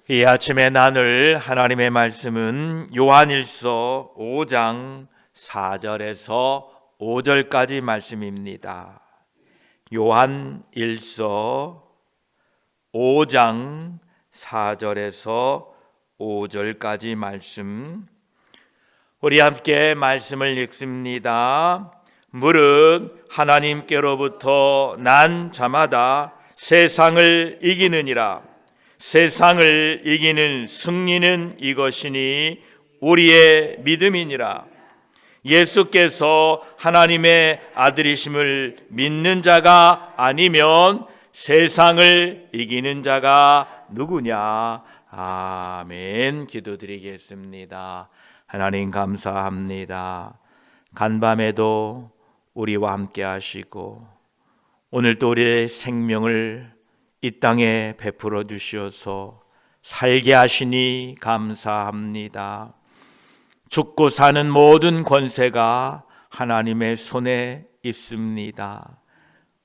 이 아침에 나눌 하나님의 말씀은 요한일서 5장 4절에서 5절까지 말씀입니다. 요한일서 5장 4절에서 5절까지 말씀, 우리 함께 말씀을 읽습니다. 무릇 하나님께로부터 난 자마다 세상을 이기느니라. 세상을 이기는 승리는 이것이니 우리의 믿음이니라. 예수께서 하나님의 아들이심을 믿는 자가 아니면 세상을 이기는 자가 누구냐? 아멘. 기도드리겠습니다. 하나님 감사합니다. 간밤에도 우리와 함께 하시고 오늘도 우리의 생명을 이 땅에 베풀어 주시어서 살게 하시니 감사합니다. 죽고 사는 모든 권세가 하나님의 손에 있습니다.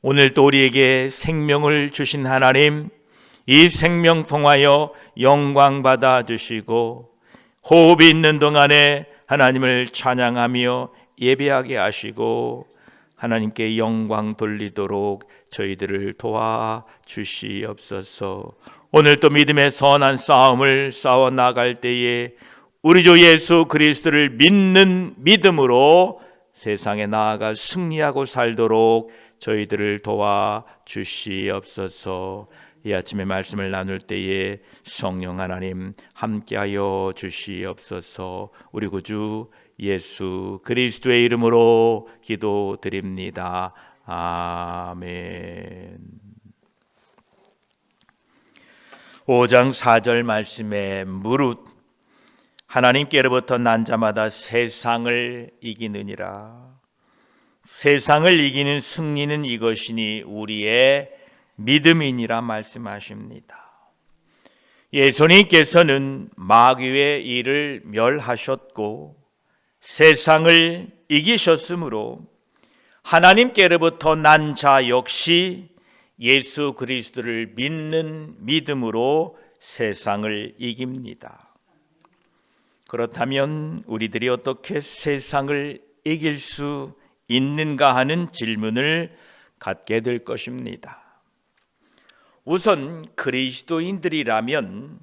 오늘도 우리에게 생명을 주신 하나님, 이 생명 통하여 영광 받아 주시고 호흡이 있는 동안에 하나님을 찬양하며 예배하게 하시고 하나님께 영광 돌리도록 저희들을 도와주시옵소서. 오늘 또 믿음의 선한 싸움을 싸워 나갈 때에 우리 주 예수 그리스도를 믿는 믿음으로 세상에 나아가 승리하고 살도록 저희들을 도와주시옵소서. 이 아침에 말씀을 나눌 때에 성령 하나님 함께하여 주시옵소서. 우리 구주 예수 그리스도의 이름으로 기도드립니다. 아멘. 5장 4절 말씀에 무릇 하나님께로부터 난 자마다 세상을 이기느니라. 세상을 이기는 승리는 이것이니 우리의 믿음이니라 말씀하십니다. 예수님께서는 마귀의 일을 멸하셨고 세상을 이기셨으므로 하나님께로부터 난 자 역시 예수 그리스도를 믿는 믿음으로 세상을 이깁니다. 그렇다면 우리들이 어떻게 세상을 이길 수 있는가 하는 질문을 갖게 될 것입니다. 우선 그리스도인들이라면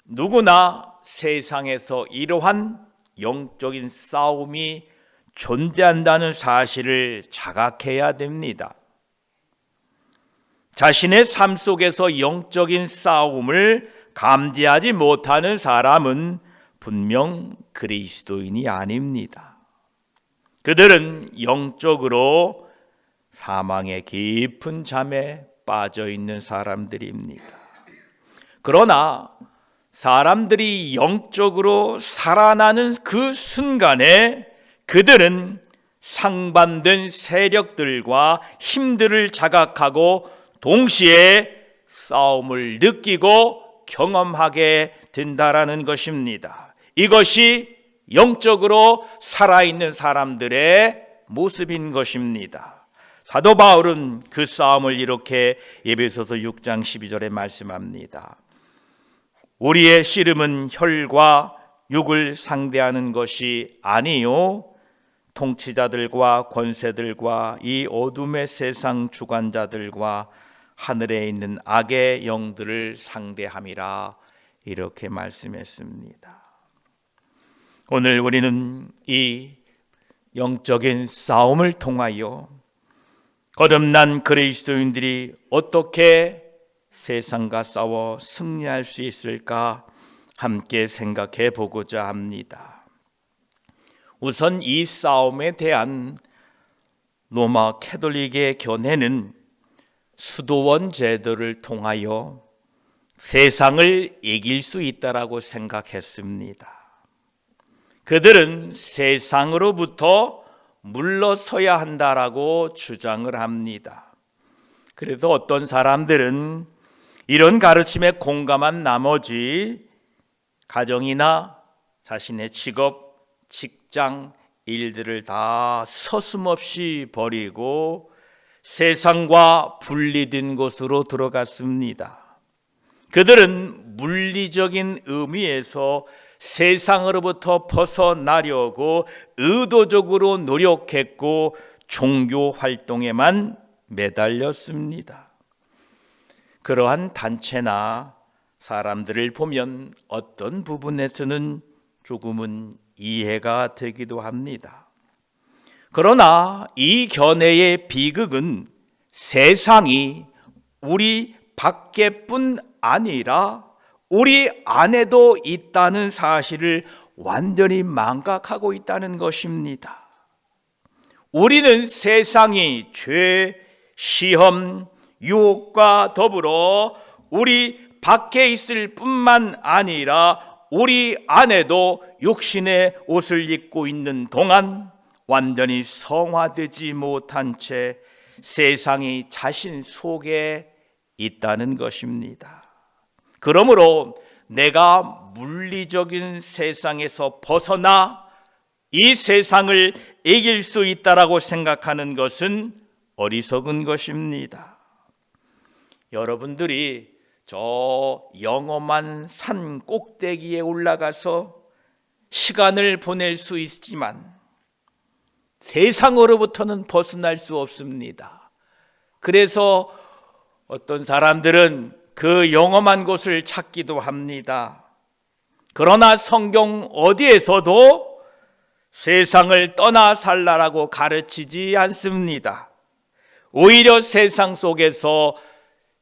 누구나 세상에서 이러한 영적인 싸움이 존재한다는 사실을 자각해야 됩니다. 자신의 삶 속에서 영적인 싸움을 감지하지 못하는 사람은 분명 그리스도인이 아닙니다. 그들은 영적으로 사망의 깊은 잠에 빠져 있는 사람들입니다. 그러나 사람들이 영적으로 살아나는 그 순간에 그들은 상반된 세력들과 힘들을 자각하고 동시에 싸움을 느끼고 경험하게 된다라는 것입니다. 이것이 영적으로 살아있는 사람들의 모습인 것입니다. 사도 바울은 그 싸움을 이렇게 에베소서 6장 12절에 말씀합니다. 우리의 씨름은 혈과 육을 상대하는 것이 아니요 통치자들과 권세들과 이 어둠의 세상 주관자들과 하늘에 있는 악의 영들을 상대함이라 이렇게 말씀했습니다. 오늘 우리는 이 영적인 싸움을 통하여 거듭난 그리스도인들이 어떻게 세상과 싸워 승리할 수 있을까 함께 생각해 보고자 합니다. 우선 이 싸움에 대한 로마 캐톨릭의 견해는 수도원 제도를 통하여 세상을 이길 수 있다라고 생각했습니다. 그들은 세상으로부터 물러서야 한다라고 주장을 합니다. 그래서 어떤 사람들은 이런 가르침에 공감한 나머지 가정이나 자신의 직업, 직장, 일들을 다 서슴없이 버리고 세상과 분리된 곳으로 들어갔습니다. 그들은 물리적인 의미에서 세상으로부터 벗어나려고 의도적으로 노력했고 종교 활동에만 매달렸습니다. 그러한 단체나 사람들을 보면 어떤 부분에서는 조금은 이해가 되기도 합니다. 그러나 이 견해의 비극은 세상이 우리 밖에뿐 아니라 우리 안에도 있다는 사실을 완전히 망각하고 있다는 것입니다. 우리는 세상이 죄, 시험, 유혹과 더불어 우리 밖에 있을 뿐만 아니라 우리 안에도 육신의 옷을 입고 있는 동안 완전히 성화되지 못한 채 세상이 자신 속에 있다는 것입니다. 그러므로 내가 물리적인 세상에서 벗어나 이 세상을 이길 수 있다라고 생각하는 것은 어리석은 것입니다. 여러분들이 저 영험한 산 꼭대기에 올라가서 시간을 보낼 수 있지만 세상으로부터는 벗어날 수 없습니다. 그래서 어떤 사람들은 그 영험한 곳을 찾기도 합니다. 그러나 성경 어디에서도 세상을 떠나 살라라고 가르치지 않습니다. 오히려 세상 속에서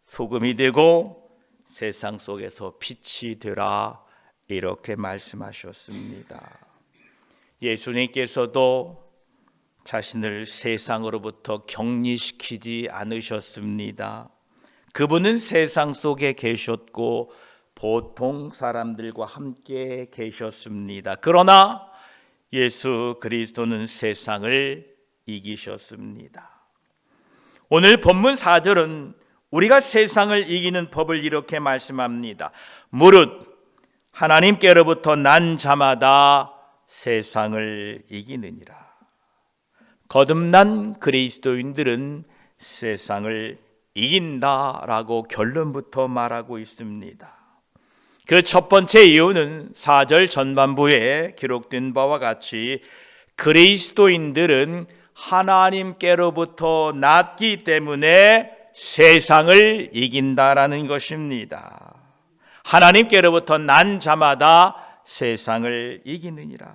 소금이 되고 세상 속에서 빛이 되라 이렇게 말씀하셨습니다. 예수님께서도 자신을 세상으로부터 격리시키지 않으셨습니다. 그분은 세상 속에 계셨고 보통 사람들과 함께 계셨습니다. 그러나 예수 그리스도는 세상을 이기셨습니다. 오늘 본문 4절은 우리가 세상을 이기는 법을 이렇게 말씀합니다. 무릇 하나님께로부터 난 자마다 세상을 이기느니라. 거듭난 그리스도인들은 세상을 이긴다라고 결론부터 말하고 있습니다. 그 첫 번째 이유는 4절 전반부에 기록된 바와 같이 그리스도인들은 하나님께로부터 났기 때문에 세상을 이긴다라는 것입니다. 하나님께로부터 난 자마다 세상을 이기느니라.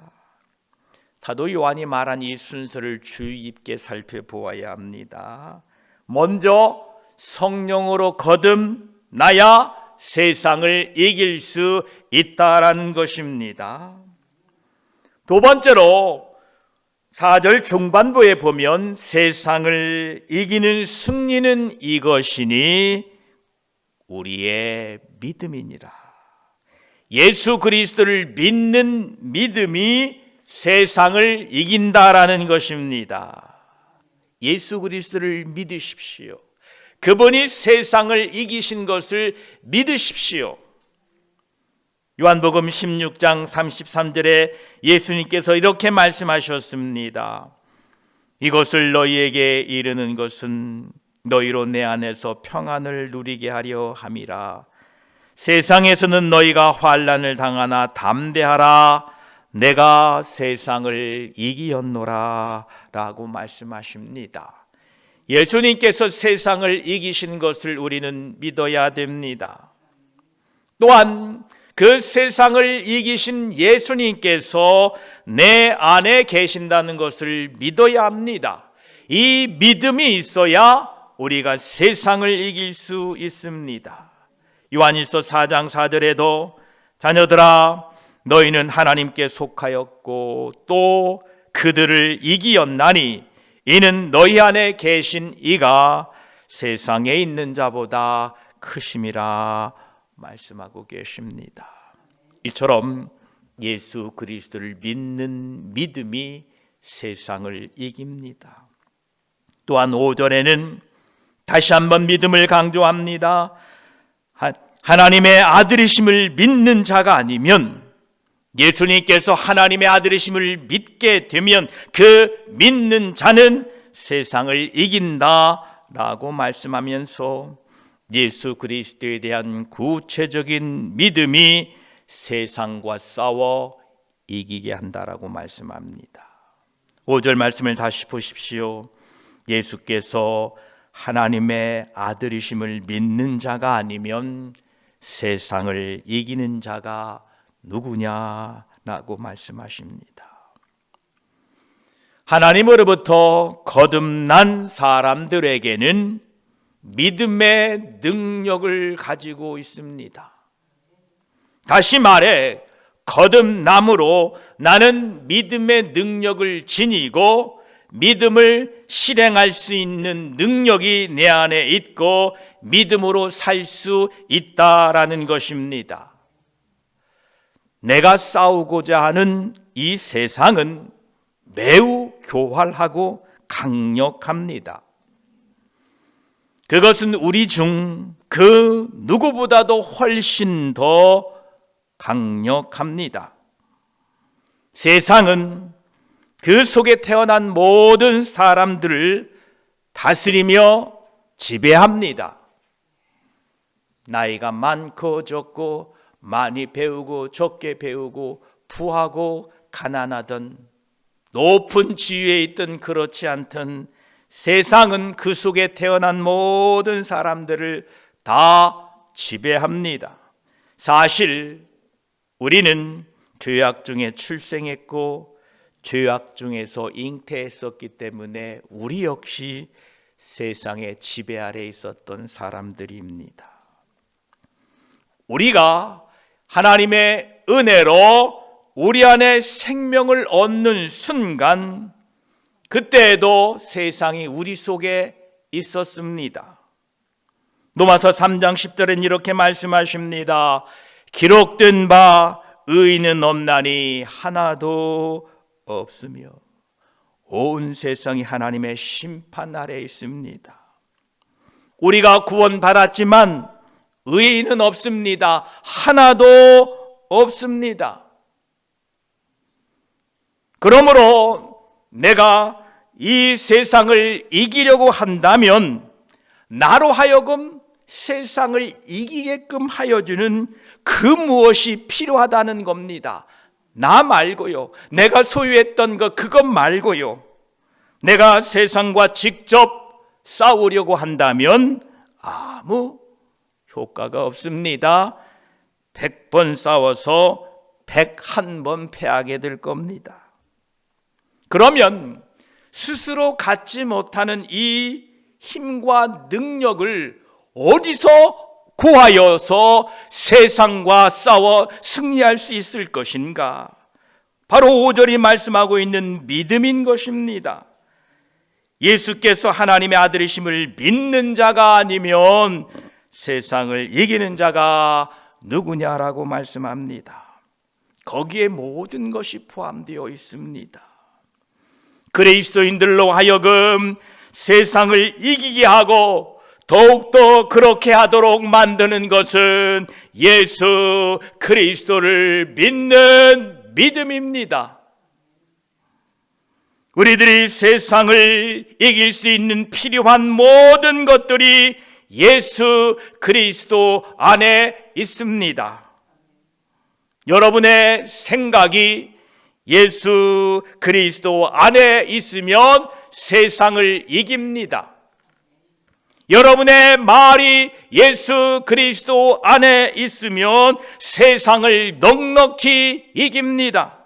사도 요한이 말한 이 순서를 주의 깊게 살펴보아야 합니다. 먼저 성령으로 거듭나야 세상을 이길 수 있다라는 것입니다. 두 번째로 4절 중반부에 보면 세상을 이기는 승리는 이것이니 우리의 믿음이니라. 예수 그리스도를 믿는 믿음이 세상을 이긴다라는 것입니다. 예수 그리스도를 믿으십시오. 그분이 세상을 이기신 것을 믿으십시오. 요한복음 16장 33절에 예수님께서 이렇게 말씀하셨습니다. 이것을 너희에게 이르는 것은 너희로 내 안에서 평안을 누리게 하려 함이라. 세상에서는 너희가 환난을 당하나 담대하라. 내가 세상을 이기었노라 라고 말씀하십니다. 예수님께서 세상을 이기신 것을 우리는 믿어야 됩니다. 또한 그 세상을 이기신 예수님께서 내 안에 계신다는 것을 믿어야 합니다. 이 믿음이 있어야 우리가 세상을 이길 수 있습니다. 요한일서 4장 4절에도 자녀들아 너희는 하나님께 속하였고 또 그들을 이기었나니 이는 너희 안에 계신 이가 세상에 있는 자보다 크심이라 말씀하고 계십니다. 이처럼 예수 그리스도를 믿는 믿음이 세상을 이깁니다. 또한 5절에는 다시 한번 믿음을 강조합니다. 하나님의 아들이심을 믿는 자가 아니면, 예수님께서 하나님의 아들이심을 믿게 되면 그 믿는 자는 세상을 이긴다라고 말씀하면서 예수 그리스도에 대한 구체적인 믿음이 세상과 싸워 이기게 한다라고 말씀합니다. 5절 말씀을 다시 보십시오. 예수께서 하나님의 아들이심을 믿는 자가 아니면 세상을 이기는 자가 누구냐라고 말씀하십니다. 하나님으로부터 거듭난 사람들에게는 믿음의 능력을 가지고 있습니다. 다시 말해 거듭남으로 나는 믿음의 능력을 지니고 믿음을 실행할 수 있는 능력이 내 안에 있고 믿음으로 살 수 있다라는 것입니다. 내가 싸우고자 하는 이 세상은 매우 교활하고 강력합니다. 그것은 우리 중 그 누구보다도 훨씬 더 강력합니다. 세상은 그 속에 태어난 모든 사람들을 다스리며 지배합니다. 나이가 많고 적고, 많이 배우고 적게 배우고, 부하고 가난하든, 높은 지위에 있든 그렇지 않든 세상은 그 속에 태어난 모든 사람들을 다 지배합니다. 사실 우리는 죄악 중에 출생했고 죄악 중에서 잉태했었기 때문에 우리 역시 세상의 지배 아래 있었던 사람들입니다. 우리가 하나님의 은혜로 우리 안에 생명을 얻는 순간, 그때에도 세상이 우리 속에 있었습니다. 로마서 3장 10절엔 이렇게 말씀하십니다. 기록된 바 의인은 없나니 하나도 없으며 온 세상이 하나님의 심판 아래에 있습니다. 우리가 구원받았지만 의인은 없습니다. 하나도 없습니다. 그러므로 내가 이 세상을 이기려고 한다면 나로 하여금 세상을 이기게끔 하여주는 그 무엇이 필요하다는 겁니다. 나 말고요. 내가 소유했던 그것 말고요. 내가 세상과 직접 싸우려고 한다면 아무 효과가 없습니다. 100번 싸워서 101번 패하게 될 겁니다. 그러면 스스로 갖지 못하는 이 힘과 능력을 어디서 구하여서 세상과 싸워 승리할 수 있을 것인가? 바로 5절이 말씀하고 있는 믿음인 것입니다. 예수께서 하나님의 아들이심을 믿는 자가 아니면 세상을 이기는 자가 누구냐라고 말씀합니다. 거기에 모든 것이 포함되어 있습니다. 그리스도인들로 하여금 세상을 이기게 하고 더욱더 그렇게 하도록 만드는 것은 예수 그리스도를 믿는 믿음입니다. 우리들이 세상을 이길 수 있는 필요한 모든 것들이 예수 그리스도 안에 있습니다. 여러분의 생각이 예수 그리스도 안에 있으면 세상을 이깁니다. 여러분의 말이 예수 그리스도 안에 있으면 세상을 넉넉히 이깁니다.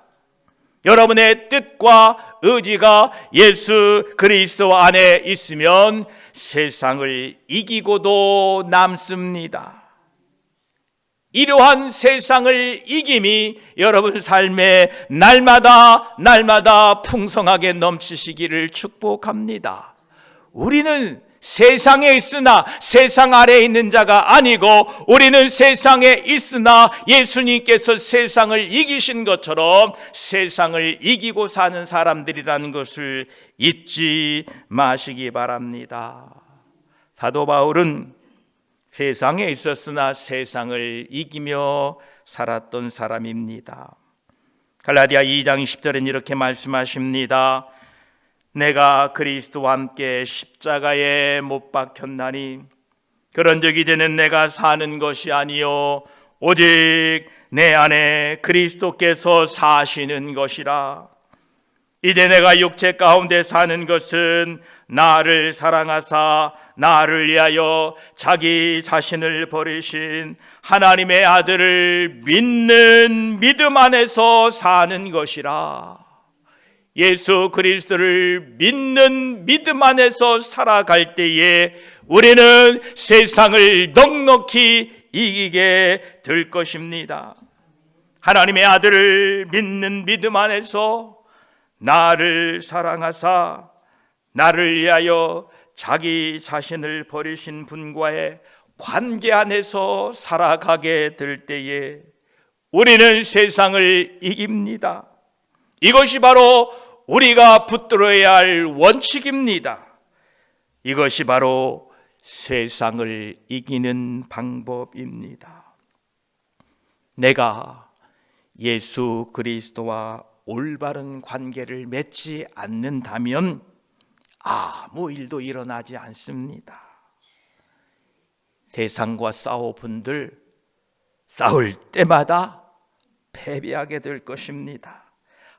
여러분의 뜻과 의지가 예수 그리스도 안에 있으면 세상을 이기고도 남습니다. 이러한 세상을 이김이 여러분 삶에 날마다 풍성하게 넘치시기를 축복합니다. 우리는 세상에 있으나 세상 아래에 있는 자가 아니고 우리는 세상에 있으나 예수님께서 세상을 이기신 것처럼 세상을 이기고 사는 사람들이라는 것을 잊지 마시기 바랍니다. 사도 바울은 세상에 있었으나 세상을 이기며 살았던 사람입니다. 갈라디아 2장 10절엔 이렇게 말씀하십니다. 내가 그리스도와 함께 십자가에 못 박혔나니 그런 적이 되는 내가 사는 것이 아니요 오직 내 안에 그리스도께서 사시는 것이라. 이제 내가 육체 가운데 사는 것은 나를 사랑하사 나를 위하여 자기 자신을 버리신 하나님의 아들을 믿는 믿음 안에서 사는 것이라. 예수 그리스도를 믿는 믿음 안에서 살아갈 때에 우리는 세상을 넉넉히 이기게 될 것입니다. 하나님의 아들을 믿는 믿음 안에서 나를 사랑하사 나를 위하여 자기 자신을 버리신 분과의 관계 안에서 살아가게 될 때에 우리는 세상을 이깁니다. 이것이 바로 우리가 붙들어야 할 원칙입니다. 이것이 바로 세상을 이기는 방법입니다. 내가 예수 그리스도와 올바른 관계를 맺지 않는다면 아무 일도 일어나지 않습니다. 세상과 싸워본들 싸울 때마다 패배하게 될 것입니다.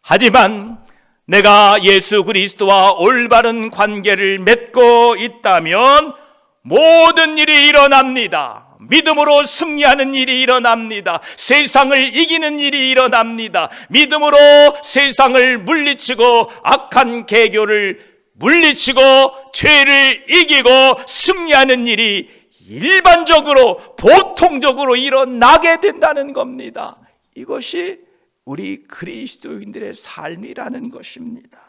하지만 내가 예수 그리스도와 올바른 관계를 맺고 있다면 모든 일이 일어납니다. 믿음으로 승리하는 일이 일어납니다. 세상을 이기는 일이 일어납니다. 믿음으로 세상을 물리치고 악한 계교를 물리치고 죄를 이기고 승리하는 일이 일반적으로 보통적으로 일어나게 된다는 겁니다. 이것이 우리 그리스도인들의 삶이라는 것입니다.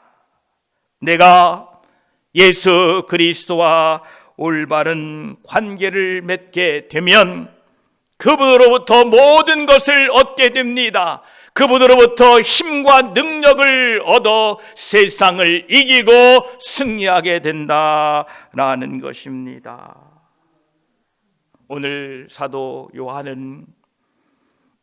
내가 예수 그리스도와 올바른 관계를 맺게 되면 그분으로부터 모든 것을 얻게 됩니다. 그분으로부터 힘과 능력을 얻어 세상을 이기고 승리하게 된다라는 것입니다. 오늘 사도 요한은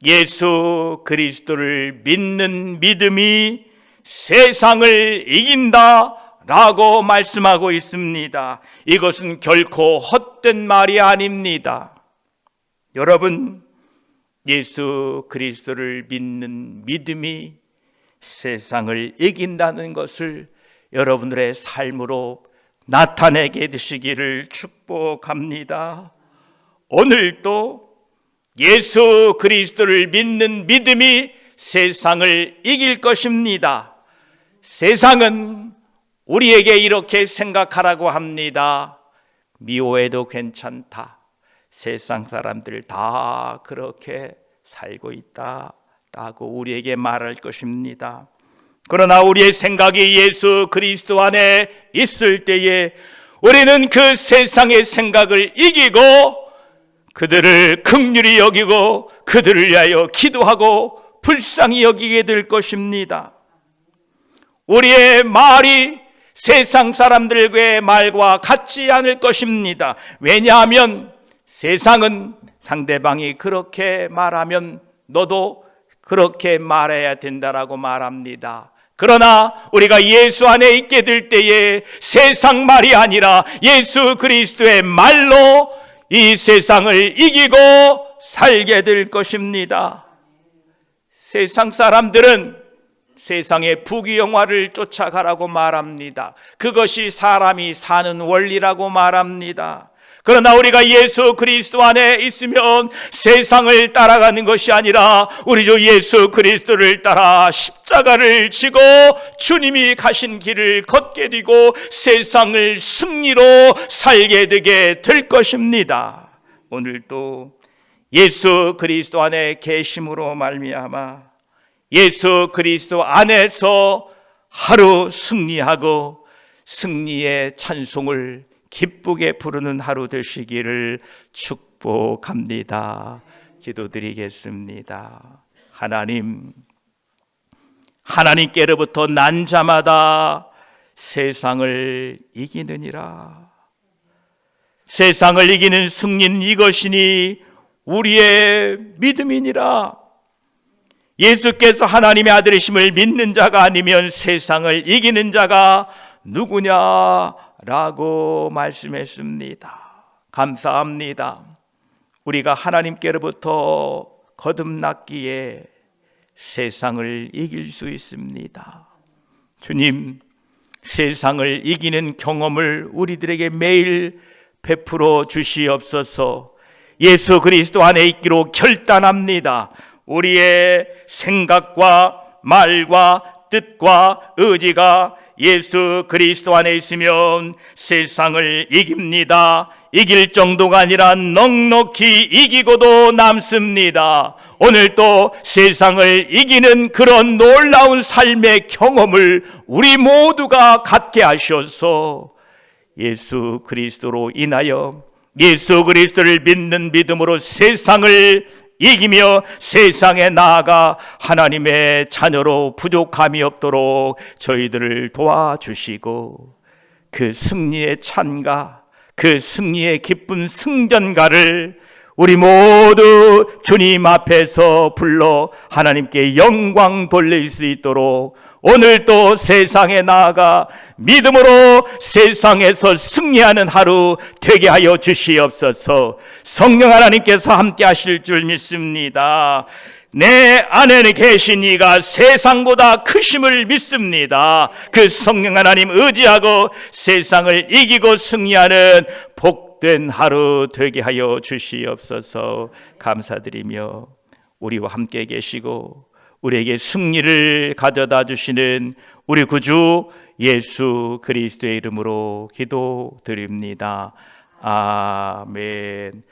예수 그리스도를 믿는 믿음이 세상을 이긴다라고 말씀하고 있습니다. 이것은 결코 헛된 말이 아닙니다. 여러분, 예수 그리스도를 믿는 믿음이 세상을 이긴다는 것을 여러분들의 삶으로 나타내게 되시기를 축복합니다. 오늘도 예수 그리스도를 믿는 믿음이 세상을 이길 것입니다. 세상은 우리에게 이렇게 생각하라고 합니다. 미워해도 괜찮다. 세상 사람들 다 그렇게 살고 있다라고 우리에게 말할 것입니다. 그러나 우리의 생각이 예수 그리스도 안에 있을 때에 우리는 그 세상의 생각을 이기고 그들을 긍휼히 여기고 그들을 위하여 기도하고 불쌍히 여기게 될 것입니다. 우리의 말이 세상 사람들의 말과 같지 않을 것입니다. 왜냐하면 세상은 상대방이 그렇게 말하면 너도 그렇게 말해야 된다라고 말합니다. 그러나 우리가 예수 안에 있게 될 때에 세상 말이 아니라 예수 그리스도의 말로 이 세상을 이기고 살게 될 것입니다. 세상 사람들은 세상의 부귀영화를 쫓아가라고 말합니다. 그것이 사람이 사는 원리라고 말합니다. 그러나 우리가 예수 그리스도 안에 있으면 세상을 따라가는 것이 아니라 우리 주 예수 그리스도를 따라 십자가를 지고 주님이 가신 길을 걷게 되고 세상을 승리로 살게 되게 될 것입니다. 오늘도 예수 그리스도 안에 계심으로 말미암아 예수 그리스도 안에서 하루 승리하고 승리의 찬송을 기쁘게 부르는 하루 되시기를 축복합니다. 기도드리겠습니다. 하나님께로부터 난 자마다 세상을 이기느니라. 세상을 이기는 승리는 이것이니 우리의 믿음이니라. 예수께서 하나님의 아들이심을 믿는 자가 아니면 세상을 이기는 자가 누구냐라고 말씀했습니다. 감사합니다. 우리가 하나님께로부터 거듭났기에 세상을 이길 수 있습니다. 주님, 세상을 이기는 경험을 우리들에게 매일 베풀어 주시옵소서. 예수 그리스도 안에 있기로 결단합니다. 우리의 생각과 말과 뜻과 의지가 예수 그리스도 안에 있으면 세상을 이깁니다. 이길 정도가 아니라 넉넉히 이기고도 남습니다. 오늘 또 세상을 이기는 그런 놀라운 삶의 경험을 우리 모두가 갖게 하셔서 예수 그리스도로 인하여 예수 그리스도를 믿는 믿음으로 세상을 이기며 세상에 나아가 하나님의 자녀로 부족함이 없도록 저희들을 도와주시고 그 승리의 찬가, 그 승리의 기쁜 승전가를 우리 모두 주님 앞에서 불러 하나님께 영광 돌릴 수 있도록 오늘 또 세상에 나아가 믿음으로 세상에서 승리하는 하루 되게 하여 주시옵소서. 성령 하나님께서 함께 하실 줄 믿습니다. 내 안에는 계신 이가 세상보다 크심을 믿습니다. 그 성령 하나님 의지하고 세상을 이기고 승리하는 복된 하루 되게 하여 주시옵소서. 감사드리며 우리와 함께 계시고 우리에게 승리를 가져다 주시는 우리 구주 예수 그리스도의 이름으로 기도드립니다. 아멘.